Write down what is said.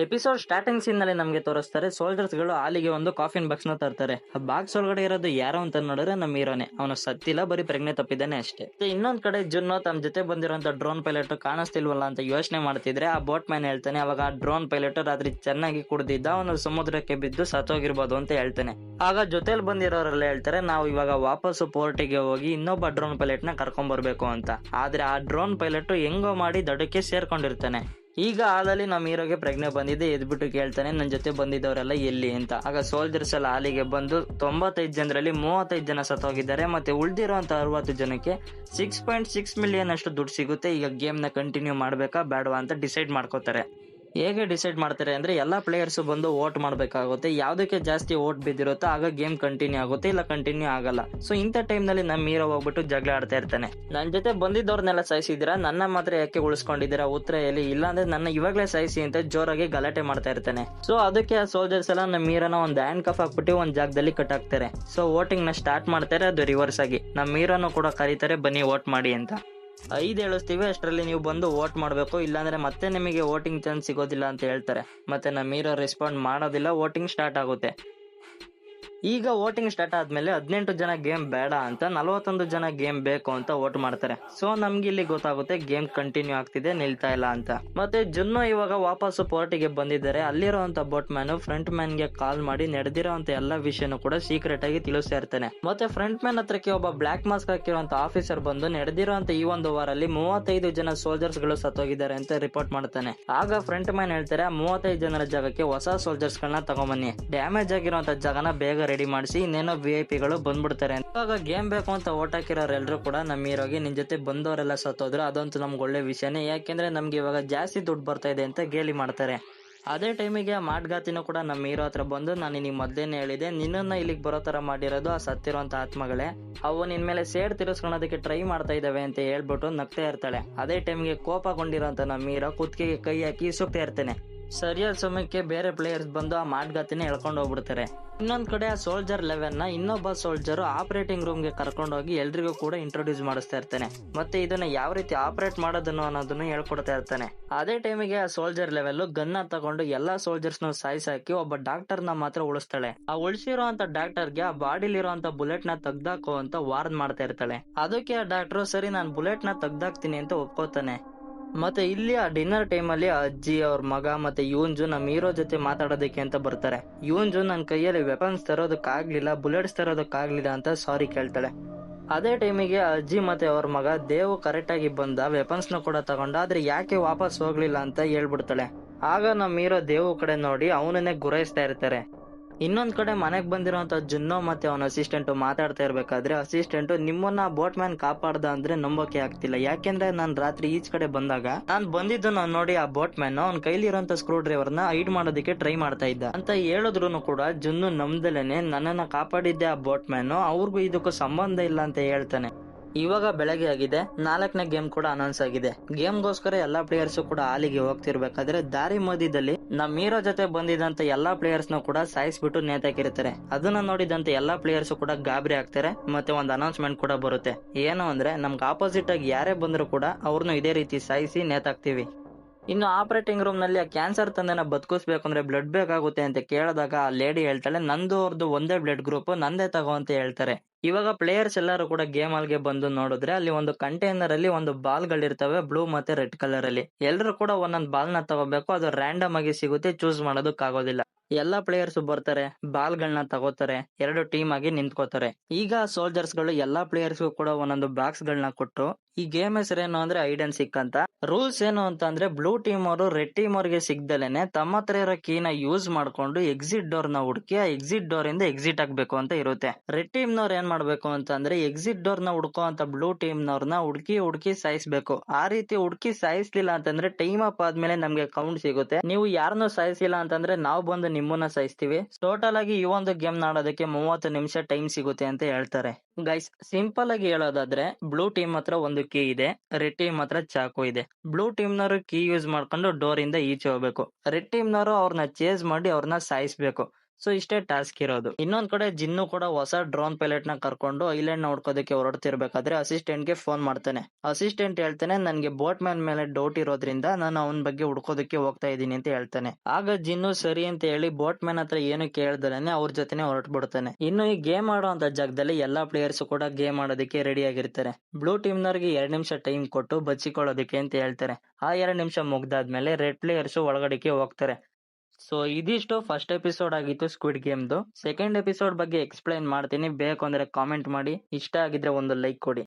Episode starting scene ನಲ್ಲಿ ನಮಗೆ ತೋರಿಸ್ತಾರೆ ಸೋಲ್ಜರ್ಸ್ ಗಳು ಹಾಲಿಗೆ ಒಂದು ಕಾಫಿನ್ ಬಾಕ್ಸ್ ನ ತರ್ತಾರೆ. ಆ ಬಾಕ್ಸ್ ಒಳಗಡೆ ಇರೋದು ಯಾರೋ ಅಂತ ನೋಡಿದ್ರೆ ನಮ್ಮ ಹೀರೋನೆ. ಅವನು ಸತ್ತಿಲ್ಲ, ಬರೀ ಪ್ರಜ್ಞೆ ತಪ್ಪಿದ್ದಾನೆ ಅಷ್ಟೇ. ಇನ್ನೊಂದ್ ಕಡೆ ಜುನ್ನೋ ತಮ್ಮ ಜೊತೆ ಬಂದಿರುವಂತ ಡ್ರೋನ್ ಪೈಲಟ್ ಕಾಣಿಸ್ತಿಲ್ವಲ್ಲ ಅಂತ ಯೋಚನೆ ಮಾಡ್ತಿದ್ರೆ ಆ ಬೋಟ್ ಮ್ಯಾನ್ ಹೇಳ್ತಾನೆ, ಅವಾಗ ಆ ಡ್ರೋನ್ ಪೈಲಟ್ ರಾತ್ರಿ ಚೆನ್ನಾಗಿ ಕುಡ್ದಿದ್ದ, ಅವನು ಸಮುದ್ರಕ್ಕೆ ಬಿದ್ದು ಸತ್ತೋಗಿರ್ಬೋದು ಅಂತ ಹೇಳ್ತಾನೆ. ಆಗ ಜೊತೆಲಿ ಬಂದಿರೋರೆಲ್ಲ ಹೇಳ್ತಾರೆ, ನಾವು ಇವಾಗ ವಾಪಸ್ಸು ಪೋರ್ಟಿಗೆ ಹೋಗಿ ಇನ್ನೊಬ್ಬ ಡ್ರೋನ್ ಪೈಲಟ್ ನ ಕರ್ಕೊಂಡ್ ಬರ್ಬೇಕು ಅಂತ. ಆದ್ರೆ ಆ ಡ್ರೋನ್ ಪೈಲಟ್ ಹೆಂಗೋ ಮಾಡಿ ದಡಕ್ಕೆ ಸೇರ್ಕೊಂಡಿರ್ತಾನೆ. ಈಗ ಹಾಲಲ್ಲಿ ನಮ್ಮ ಹೀರೋಗೆ ಪ್ರಜ್ಞೆ ಬಂದಿದೆ, ಎದ್ಬಿಟ್ಟು ಕೇಳ್ತಾನೆ ನನ್ನ ಜೊತೆ ಬಂದಿದ್ದವರೆಲ್ಲ ಎಲ್ಲಿ ಅಂತ. ಆಗ ಸೋಲ್ಜರ್ಸ್ ಎಲ್ಲ ಹಾಲಿಗೆ ಬಂದು 95 ಜನರಲ್ಲಿ 35 ಜನ ಸತ್ತೋಗಿದ್ದಾರೆ, ಮತ್ತೆ ಉಳಿದಿರುವಂತ 60 ಜನಕ್ಕೆ 6.6 ಮಿಲಿಯನ್ ಅಷ್ಟು ದುಡ್ಡು ಸಿಗುತ್ತೆ. ಈಗ ಗೇಮ್ ನ ಕಂಟಿನ್ಯೂ ಮಾಡ್ಬೇಕಾ ಬೇಡವಾ ಅಂತ ಡಿಸೈಡ್ ಮಾಡ್ಕೋತಾರೆ. ಹೇಗೆ ಡಿಸೈಡ್ ಮಾಡ್ತಾರೆ ಅಂದ್ರೆ ಎಲ್ಲಾ ಪ್ಲೇಯರ್ಸ್ ಬಂದು ವೋಟ್ ಮಾಡ್ಬೇಕಾಗುತ್ತೆ. ಯಾವ್ದಕ್ಕೆ ಜಾಸ್ತಿ ವೋಟ್ ಬಿದ್ದಿರುತ್ತೋ ಆಗ ಗೇಮ್ ಕಂಟಿನ್ಯೂ ಆಗುತ್ತೆ, ಇಲ್ಲ ಕಂಟಿನ್ಯೂ ಆಗಲ್ಲ. ಸೊ ಇಂಥ ಟೈಮ್ ನಲ್ಲಿ ನಮ್ಮ ಹೀರೋ ಹೋಗ್ಬಿಟ್ಟು ಜಗಳ ಆಡ್ತಾ ಇರ್ತಾನೆ. ನನ್ನ ಜೊತೆ ಬಂದಿದ್ದವ್ರನ್ನೆಲ್ಲ ಸಾಯಿಸಿದಿರಾ, ನನ್ನ ಮಾತ್ರ ಯಾಕೆ ಉಳಿಸ್ಕೊಂಡಿದ್ದೀರಾ, ಉತ್ತರ ಎಲ್ಲಿ, ಇಲ್ಲಾಂದ್ರೆ ನನ್ನ ಇವಾಗ್ಲೇ ಸಾಯಿಸಿ ಅಂತ ಜೋರಾಗಿ ಗಲಾಟೆ ಮಾಡ್ತಾ ಇರ್ತಾನೆ. ಸೊ ಅದಕ್ಕೆ ಆ ಸೋಲ್ಜರ್ಸ್ ಎಲ್ಲ ನಮ್ಮ ಹೀರೋನ ಒಂದು ಹ್ಯಾಂಡ್ ಕಫ್ ಹಾಕ್ಬಿಟ್ಟು ಒಂದ್ ಜಾಗದಲ್ಲಿ ಕಟ್ ಹಾಕ್ತಾರೆ. ಸೊ ವೋಟಿಂಗ್ ನ ಸ್ಟಾರ್ಟ್ ಮಾಡ್ತಾರೆ, ಅದು ರಿವರ್ಸ್ ಆಗಿ. ನಮ್ಮ ಹೀರೋನು ಕೂಡ ಕರೀತಾರೆ, ಬನ್ನಿ ವೋಟ್ ಮಾಡಿ ಅಂತ. 5 ಹೇಳಿಸ್ತೀವಿ, ಅಷ್ಟರಲ್ಲಿ ನೀವು ಬಂದು ವೋಟ್ ಮಾಡಬೇಕು, ಇಲ್ಲಾಂದ್ರೆ ಮತ್ತೆ ನಿಮಗೆ ವೋಟಿಂಗ್ ಚಾನ್ಸ್ ಸಿಗೋದಿಲ್ಲ ಅಂತ ಹೇಳ್ತಾರೆ. ಮತ್ತೆ ನಮ್ಮ ಹೀರೋ ರೆಸ್ಪಾಂಡ್ ಮಾಡೋದಿಲ್ಲ, ವೋಟಿಂಗ್ ಸ್ಟಾರ್ಟ್ ಆಗುತ್ತೆ. ಈಗ ವೋಟಿಂಗ್ ಸ್ಟಾರ್ಟ್ ಆದ್ಮೇಲೆ 18 ಜನ ಗೇಮ್ ಬೇಡ ಅಂತ 41 ಜನ ಗೇಮ್ ಬೇಕು ಅಂತ ವೋಟ್ ಮಾಡ್ತಾರೆ. ಸೊ ನಮ್ಗೆ ಇಲ್ಲಿ ಗೊತ್ತಾಗುತ್ತೆ ಗೇಮ್ ಕಂಟಿನ್ಯೂ ಆಗ್ತಿದೆ, ನಿಲ್ತಾ ಇಲ್ಲ ಅಂತ. ಮತ್ತೆ ಜುನ್ನೋ ಇವಾಗ ವಾಪಸ್ ಪೋರ್ಟಿಗೆ ಬಂದಿದ್ದಾರೆ. ಅಲ್ಲಿರುವಂತ ಬೋಟ್ ಮ್ಯಾನ್ ಫ್ರಂಟ್ ಮ್ಯಾನ್ ಗೆ ಕಾಲ್ ಮಾಡಿ ನಡೆದಿರೋಂತ ಎಲ್ಲಾ ವಿಷಯನೂ ಕೂಡ ಸೀಕ್ರೆಟ್ ಆಗಿ ತಿಳಿಸ್ತಾ ಇರ್ತಾನೆ. ಮತ್ತೆ ಫ್ರಂಟ್ ಮ್ಯಾನ್ ಹತ್ರಕ್ಕೆ ಒಬ್ಬ ಬ್ಲಾಕ್ ಮಾಸ್ಕ್ ಹಾಕಿರುವಂತ ಆಫೀಸರ್ ಬಂದು ನಡೆದಿರೋಂತ ಈ ಒಂದು ವಾರಲ್ಲಿ 35 ಜನ ಸೋಲ್ಜರ್ಸ್ ಗಳು ಸತ್ತೋಗಿದ್ದಾರೆ ಅಂತ ರಿಪೋರ್ಟ್ ಮಾಡ್ತಾನೆ. ಆಗ ಫ್ರಂಟ್ ಮ್ಯಾನ್ ಹೇಳ್ತಾರೆ, 35 ಜನರ ಜಾಗಕ್ಕೆ ಹೊಸ ಸೋಲ್ಜರ್ಸ್ ಗಳನ್ನ ತಗೊಂಬನ್ನಿ, ಡ್ಯಾಮೇಜ್ ಆಗಿರುವಂತ ಜಾಗನ ಬೇಗ ರೆಡಿ ಮಾಡಿಸಿ, ಇನ್ನೇನೋ VIP ಗಳು ಬಂದ್ಬಿಡ್ತಾರೆ. ಇವಾಗ ಗೇಮ್ ಬೇಕು ಅಂತ ಓಟ್ ಹಾಕಿರೋರೆಲ್ಲರೂ ಕೂಡ ನಮ್ಮ ಹೀರೋಗೆ ನಿನ್ ಜೊತೆ ಬಂದವರೆಲ್ಲ ಸತ್ತೋದ್ರು, ಅದಂತೂ ನಮ್ಗೆ ಒಳ್ಳೆ ವಿಷಯನೇ, ಯಾಕೆಂದ್ರೆ ನಮ್ಗೆ ಇವಾಗ ಜಾಸ್ತಿ ದುಡ್ಡು ಬರ್ತಾ ಇದೆ ಅಂತ ಗೇಲಿ ಮಾಡ್ತಾರೆ. ಅದೇ ಟೈಮಿಗೆ ಮಾಟ್ಗಾತಿನೂ ಕೂಡ ನಮ್ಮ ಹೀರೋ ಹತ್ರ ಬಂದು, ನಾನು ನಿನಗೆ ಮೊದ್ಲೇನೆ ಹೇಳಿದೆ, ನಿನ್ನನ್ನ ಇಲ್ಲಿಗೆ ಬರೋ ತರ ಮಾಡಿರೋದು ಆ ಸತ್ತಿರುವಂತ ಆತ್ಮಗಳೇ, ಅವು ನಿನ್ ಮೇಲೆ ಸೇಡ್ ತಿರ್ಸ್ಕೊಳೋದಕ್ಕೆ ಟ್ರೈ ಮಾಡ್ತಾ ಇದಾವೆ ಅಂತ ಹೇಳ್ಬಿಟ್ಟು ನಗ್ತಾ ಇರ್ತಾಳೆ. ಅದೇ ಟೈಮಿಗೆ ಕೋಪಗೊಂಡಿರೋಂತ ನಮ್ಮ ಹೀರೋ ಕುತ್ತಿಗೆಗೆ ಕೈ ಹಾಕಿ ಸುಕ್ತಾ ಇರ್ತಾನೆ. ಸರಿಯಾದ ಸಮಯಕ್ಕೆ ಬೇರೆ ಪ್ಲೇಯರ್ಸ್ ಬಂದು ಆ ಮಾಟ್ಗಾತಿನ ಎಳ್ಕೊಂಡು ಹೋಗ್ಬಿಡ್ತಾರೆ. ಇನ್ನೊಂದ್ ಕಡೆ ಆ ಸೋಲ್ಜರ್ 11 ನ ಇನ್ನೊಬ್ಬ ಸೋಲ್ಜರ್ ಆಪರೇಟಿಂಗ್ ರೂಮ್ ಗೆ ಕರ್ಕೊಂಡು ಹೋಗಿ ಎಲ್ರಿಗೂ ಕೂಡ ಇಂಟ್ರೊಡ್ಯೂಸ್ ಮಾಡಿಸ್ತಾ ಇರ್ತಾನೆ. ಮತ್ತೆ ಇದನ್ನ ಯಾವ ರೀತಿ ಆಪರೇಟ್ ಮಾಡೋದನ್ನು ಅನ್ನೋದನ್ನು ಹೇಳ್ಕೊಡ್ತಾ ಇರ್ತಾನೆ. ಅದೇ ಟೈಮಿಗೆ ಆ ಸೋಲ್ಜರ್ 11 ಗನ್ನ ತಗೊಂಡು ಎಲ್ಲಾ ಸೋಲ್ಜರ್ಸ್ ನ ಸಾಯಿಸಾಕಿ ಒಬ್ಬ ಡಾಕ್ಟರ್ ನ ಮಾತ್ರ ಉಳಿಸ್ತಾಳೆ. ಆ ಉಳಿಸಿರೋ ಅಂತ ಡಾಕ್ಟರ್ ಗೆ ಆ ಬಾಡಿಲಿರುವಂತ ಬುಲೆಟ್ ನ ತೆಗ್ದಾಕೋ ಅಂತ ವಾರ್ನ್ ಮಾಡ್ತಾ ಇರ್ತಾಳೆ. ಅದಕ್ಕೆ ಆ ಡಾಕ್ಟರ್ ಸರಿ ನಾನು ಬುಲೆಟ್ ನ ತೆಗ್ದಾಕ್ತೀನಿ ಅಂತ ಒಪ್ಕೋತಾನೆ. ಮತ್ತೆ ಇಲ್ಲಿ ಆ ಡಿನ್ನರ್ ಟೈಮ್ ಅಲ್ಲಿ ಅಜ್ಜಿ, ಅವ್ರ ಮಗ ಮತ್ತೆ ಯೂನ್ಜು ನಮ್ಮ ಹೀರೋ ಜೊತೆ ಮಾತಾಡೋದಕ್ಕೆ ಅಂತ ಬರ್ತಾರೆ. ಯೂನ್ಜು ನನ್ನ ಕೈಯಲ್ಲಿ ವೆಪನ್ಸ್ ತರೋದಕ್ಕಾಗ್ಲಿಲ್ಲ, ಬುಲೆಟ್ಸ್ ತರೋದಕ್ಕಾಗ್ಲಿಲ್ಲ ಅಂತ ಸಾರಿ ಕೇಳ್ತಾಳೆ. ಅದೇ ಟೈಮಿಗೆ ಅಜ್ಜಿ ಮತ್ತೆ ಅವ್ರ ಮಗ ದೇವ್ ಕರೆಕ್ಟ್ ಆಗಿ ಬಂದ ವೆಪನ್ಸ್ ನ ಕೂಡ ತಗೊಂಡ, ಆದ್ರೆ ಯಾಕೆ ವಾಪಸ್ ಹೋಗ್ಲಿಲ್ಲ ಅಂತ ಹೇಳ್ಬಿಡ್ತಾಳೆ. ಆಗ ನಮ್ಮ ಹೀರೋ ದೇವ್ ಕಡೆ ನೋಡಿ ಅವನನ್ನೇ ಗುರಾಯಿಸ್ತಾ ಇರ್ತಾರೆ. ಇನ್ನೊಂದ್ ಕಡೆ ಮನೆಗ್ ಬಂದಿರೋಂತ ಜುನ್ನೋ ಮತ್ತೆ ಅವನ ಅಸಿಸ್ಟೆಂಟ್ ಮಾತಾಡ್ತಾ ಇರ್ಬೇಕಾದ್ರೆ ಅಸಿಸ್ಟೆಂಟ್, ನಿಮ್ಮನ್ನ ಬೋಟ್ ಮ್ಯಾನ್ ಕಾಪಾಡ್ದ ಅಂದ್ರೆ ನಂಬೋಕೆ ಆಗ್ತಿಲ್ಲ, ಯಾಕೆಂದ್ರೆ ನಾನ್ ರಾತ್ರಿ ಈಚ್ ಕಡೆ ಬಂದಾಗ ನಾನ್ ಬಂದಿದ್ದನ್ನ ನೋಡಿ ಆ ಬೋಟ್ ಮ್ಯಾನ್ ಅವ್ನ ಕೈಲಿರೋಂತ ಸ್ಕ್ರೂ ಡ್ರೈವರ್ ನ ಹೈಡ್ ಮಾಡೋದಕ್ಕೆ ಟ್ರೈ ಮಾಡ್ತಾ ಇದ್ದ ಅಂತ ಹೇಳಿದ್ರು ಕೂಡ ಜುನ್ನು ನಮ್ದಲೇನೆ ನನ್ನನ್ನ ಕಾಪಾಡಿದ್ದೆ ಆ ಬೋಟ್ ಮ್ಯಾನ್, ಅವ್ರಿಗೂ ಇದಕ್ಕೂ ಸಂಬಂಧ ಇಲ್ಲ ಅಂತ ಹೇಳ್ತಾನೆ. ಇವಾಗ ಬೆಳಗ್ಗೆ ಆಗಿದೆ, 4ನೇ ಗೇಮ್ ಕೂಡ ಅನೌನ್ಸ್ ಆಗಿದೆ. ಗೇಮ್ಗೋಸ್ಕರ ಎಲ್ಲಾ ಪ್ಲೇಯರ್ಸ್ ಕೂಡ ಹಾಲಿಗೆ ಹೋಗ್ತಿರ್ಬೇಕಾದ್ರೆ ದಾರಿ ಮಧ್ಯದಲ್ಲಿ ನಮ್ ಹೀರೋ ಜೊತೆ ಬಂದಿದಂತ ಎಲ್ಲಾ ಪ್ಲೇಯರ್ಸ್ ನ ಕೂಡ ಸಾಯಿಸ್ಬಿಟ್ಟು ನೇತಾಕಿರ್ತಾರೆ. ಅದನ್ನ ನೋಡಿದಂತ ಎಲ್ಲಾ ಪ್ಲೇಯರ್ಸ್ ಕೂಡ ಗಾಬರಿ ಆಗ್ತಾರೆ. ಮತ್ತೆ ಒಂದ್ ಅನೌನ್ಸ್ಮೆಂಟ್ ಕೂಡ ಬರುತ್ತೆ, ಏನು ಅಂದ್ರೆ ನಮ್ಗೆ ಆಪೋಸಿಟ್ ಆಗಿ ಯಾರೇ ಬಂದ್ರು ಕೂಡ ಅವ್ರನ್ನು ಇದೇ ರೀತಿ ಸಾಯಿಸಿ ನೇತಾಕ್ತಿವಿ. ಇನ್ನು ಆಪರೇಟಿಂಗ್ ರೂಮ್ ನಲ್ಲಿ ಆ ಕ್ಯಾನ್ಸರ್ ತಂದೆನ ಬದುಕಿಸ್ಬೇಕು ಅಂದ್ರೆ ಬ್ಲಡ್ ಬೇಕಾಗುತ್ತೆ ಅಂತ ಕೇಳಿದಾಗ ಆ ಲೇಡಿ ಹೇಳ್ತಾಳೆ, ನಂದು ಅವ್ರದ್ದು ಒಂದೇ ಬ್ಲಡ್ ಗ್ರೂಪ್, ನಂದೇ ತಗೋ ಅಂತ ಹೇಳ್ತಾರೆ. ಇವಾಗ ಪ್ಲೇಯರ್ಸ್ ಎಲ್ಲರೂ ಕೂಡ ಗೇಮ್ ಹಾಲ್ಗೆ ಬಂದು ನೋಡಿದ್ರೆ ಅಲ್ಲಿ ಒಂದು ಕಂಟೈನರ್ ಅಲ್ಲಿ ಒಂದು ಬಾಲ್ ಗಳಿರ್ತವೆ, ಬ್ಲೂ ಮತ್ತೆ ರೆಡ್ ಕಲರ್ ಅಲ್ಲಿ. ಎಲ್ಲರೂ ಕೂಡ ಒಂದೊಂದ್ ಬಾಲ್ ನ ತಗೋಬೇಕು, ಅದು ರ್ಯಾಂಡಮ್ ಆಗಿ ಸಿಗುತ್ತೆ, ಚೂಸ್ ಮಾಡೋದಕ್ಕಾಗೋದಿಲ್ಲ. ಎಲ್ಲಾ ಪ್ಲೇಯರ್ಸ್ ಬರ್ತಾರೆ, ಬಾಲ್ ಗಳನ್ನ ತಗೋತಾರೆ, 2 ಟೀಮ್ ಆಗಿ ನಿಂತ್ಕೋತಾರೆ. ಈಗ ಸೋಲ್ಜರ್ಸ್ ಗಳು ಎಲ್ಲಾ ಪ್ಲೇಯರ್ಸ್ ಕೂಡ ಒಂದೊಂದು ಬಾಕ್ಸ್ ಗಳನ್ನ ಕೊಟ್ಟು, ಈ ಗೇಮ್ ಹೆಸರೇನು ಅಂದ್ರೆ ಹೈಡ್ ಅಂಡ್ ಸಿಕ್ ಅಂತ. ರೂಲ್ಸ್ ಏನು ಅಂತ ಅಂದ್ರೆ ಬ್ಲೂ ಟೀಮ್ ಅವರು ರೆಡ್ ಟೀಮ್ ಅವ್ರಿಗೆ ಸಿಗ್ದಲೇನೆ ತಮ್ಮ ಹತ್ರ ಇರೋ ಕೀನ ಯೂಸ್ ಮಾಡ್ಕೊಂಡು ಎಕ್ಸಿಟ್ ಡೋರ್ ನ ಹುಡುಕಿ ಆ ಎಕ್ಸಿಟ್ ಡೋರ್ ಇಂದ ಎಕ್ಸಿಟ್ ಆಗ್ಬೇಕು ಅಂತ ಇರುತ್ತೆ. ರೆಡ್ ಟೀಮ್ ನವ್ರು ಏನ್ ಮಾಡ್ಬೇಕು ಅಂತಂದ್ರೆ ಎಕ್ಸಿಟ್ ಡೋರ್ ನ ಹುಡ್ಕೋ ಅಂತ ಬ್ಲೂ ಟೀಮ್ ನವ್ರನ್ನ ಹುಡುಕಿ ಸಾಯಿಸ್ಬೇಕು. ಆ ರೀತಿ ಹುಡುಕಿ ಸಾಯಿಸ್ಲಿಲ್ಲ ಅಂತಂದ್ರೆ ಟೈಮ್ ಅಪ್ ಆದ್ಮೇಲೆ ನಮ್ಗೆ ಕೌಂಟ್ ಸಿಗುತ್ತೆ. ನೀವು ಯಾರನ್ನೂ ಸಾಯಿಸಿಲ್ಲ ಅಂತಂದ್ರೆ ನಾವು ಬಂದು ನಿಮ್ಮನ್ನ ಸಾಯಿಸ್ತೀವಿ. ಟೋಟಲ್ ಆಗಿ ಈ ಒಂದು ಗೇಮ್ ಆಡೋದಕ್ಕೆ 30 ನಿಮಿಷ ಟೈಮ್ ಸಿಗುತ್ತೆ ಅಂತ ಹೇಳ್ತಾರೆ. ಗೈಸ್, ಸಿಂಪಲ್ ಆಗಿ ಹೇಳೋದಾದ್ರೆ ಬ್ಲೂ ಟೀಮ್ ಹತ್ರ ಒಂದು ಕೀ ಇದೆ, ರೆಡ್ ಟೀಮ್ ಹತ್ರ ಚಾಕು ಇದೆ. ಬ್ಲೂ ಟೀಮ್ ನವರು ಕೀ ಯೂಸ್ ಮಾಡ್ಕೊಂಡು ಡೋರ್ ಇಂದ ಈಚೆ ಹೋಗ್ಬೇಕು, ರೆಡ್ ಟೀಮ್ ನವರು ಅವ್ರನ್ನ ಚೇಸ್ ಮಾಡಿ ಅವ್ರನ್ನ ಸಾಯಿಸ್ಬೇಕು. ಸೊ ಇಷ್ಟೇ ಟಾಸ್ಕ್ ಇರೋದು. ಇನ್ನೊಂದ್ ಕಡೆ ಜಿನ್ನು ಕೂಡ ಹೊಸ ಡ್ರೋನ್ ಪೈಲಟ್ ನ ಕರ್ಕೊಂಡು ಐಲ್ಯಾಂಡ್ ನ ಹುಡ್ಕೋದಕ್ಕೆ ಹೊರಡ್ತಿರ್ಬೇಕಾದ್ರೆ ಅಸಿಸ್ಟೆಂಟ್ ಗೆ ಫೋನ್ ಮಾಡ್ತಾನೆ. ಅಸಿಸ್ಟೆಂಟ್ ಹೇಳ್ತಾನೆ ನನ್ಗೆ ಬೋಟ್ ಮ್ಯಾನ್ ಮೇಲೆ ಡೌಟ್ ಇರೋದ್ರಿಂದ ನಾನು ಅವನ ಬಗ್ಗೆ ಹುಡ್ಕೋದಕ್ಕೆ ಹೋಗ್ತಾ ಇದೀನಿ ಅಂತ ಹೇಳ್ತಾನೆ. ಆಗ ಜಿನ್ನು ಸರಿ ಅಂತ ಹೇಳಿ ಬೋಟ್ ಮ್ಯಾನ್ ಹತ್ರ ಏನು ಕೇಳ್ದಲೇನೆ ಅವ್ರ ಜೊತೆನೆ ಹೊರಟ್ಬಿಡ್ತಾನೆ. ಇನ್ನು ಈ ಗೇಮ್ ಆಡೋ ಅಂತ ಜಾಗದಲ್ಲಿ ಎಲ್ಲಾ ಪ್ಲೇಯರ್ಸ್ ಕೂಡ ಗೇಮ್ ಆಡೋದಕ್ಕೆ ರೆಡಿ ಆಗಿರ್ತಾರೆ. ಬ್ಲೂ ಟೀಮ್ ನವರಿಗೆ 2 ನಿಮಿಷ ಟೈಮ್ ಕೊಟ್ಟು ಬಚ್ಚಿಕೊಳ್ಳೋದಕ್ಕೆ ಅಂತ ಹೇಳ್ತಾರೆ. ಆ 2 ನಿಮಿಷ ಮುಗ್ದಾದ್ಮೇಲೆ ರೆಡ್ ಪ್ಲೇಯರ್ಸ್ ಒಳಗಡೆಗೆ ಹೋಗ್ತಾರೆ. ಸೊ ಇದಿಷ್ಟು ಫಸ್ಟ್ ಎಪಿಸೋಡ್ ಆಗಿತ್ತು ಸ್ಕ್ವಿಡ್ ಗೇಮ್ದು. ಸೆಕೆಂಡ್ ಎಪಿಸೋಡ್ ಬಗ್ಗೆ ಎಕ್ಸ್ಪ್ಲೈನ್ ಮಾಡ್ತೀನಿ, ಬೇಕು ಅಂದ್ರೆ ಕಾಮೆಂಟ್ ಮಾಡಿ. ಇಷ್ಟ ಆಗಿದ್ರೆ ಒಂದು ಲೈಕ್ ಕೊಡಿ.